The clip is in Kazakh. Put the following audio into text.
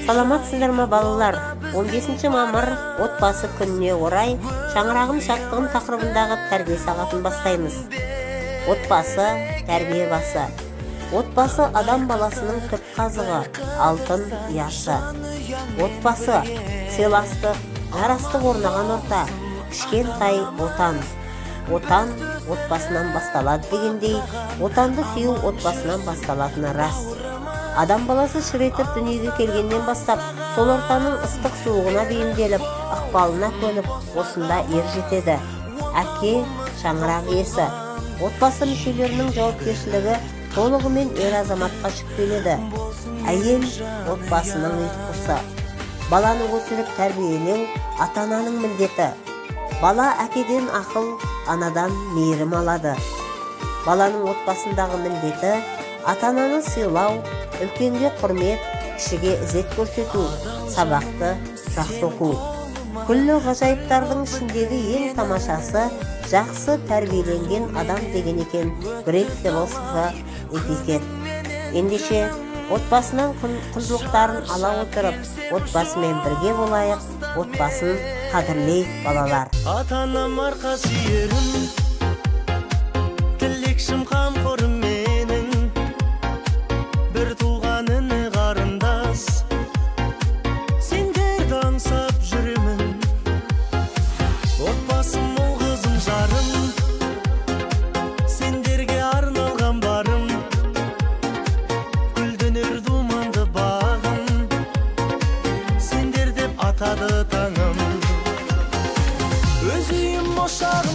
Саламатсыздар ма балалар? 15 мамыр отбасы күніне орай шаңырағым шаттығым тақырыбындағы тәрбие сағатын бастаймыз. Отбасы тәрбие басы. Отбасы адам баласының түп қазығы, алтын ұясы. Отбасы сыйластық, жарастық орнаған орта, кішкентай отан. Отан отбасынан басталады дегендей, отанды сүю отбасынан басталатыны рас. Адам баласы шыр етіп дүниеге келгеннен бастап, сол ортаның ыстық суығына бейімделіп, ықпалына көніп, осында ер жетеді. Әке шаңырақ иесі. Отбасы мүшелерінің жауапкершілігі толығымен ер азаматқа жүктеледі. Әйел отбасының ұйытқысы. Баланы өсіріп тәрбиелеу ата-ананың міндеті. Бала әкеден ақыл, анадан мейірім алады. Баланың отбасындағы міндеті ата-ананы сыйлау, үлкенге құрмет, кішіге ізет көрсету, сабақты жақсы оқу. Күллі ғажайыптардың ішіндегі ең тамашасы жақсы тәрбиеленген адам деген екен грек философы Эпитет. Ендеше отбасынан құндылықтарын ала отырып, отбасымен бірге болайық, отбасын қадірлейік балалар. Ата-анам арқа сүйерім, тілекшім қамқорым менің, бір туған іні қарындас, сендерді аңсап жүремін. Отбасым ол қызым жарым, сендерге арналған барым, гүлденер думанды бағым, сендер деп атады таңым. Өз үйім ошағым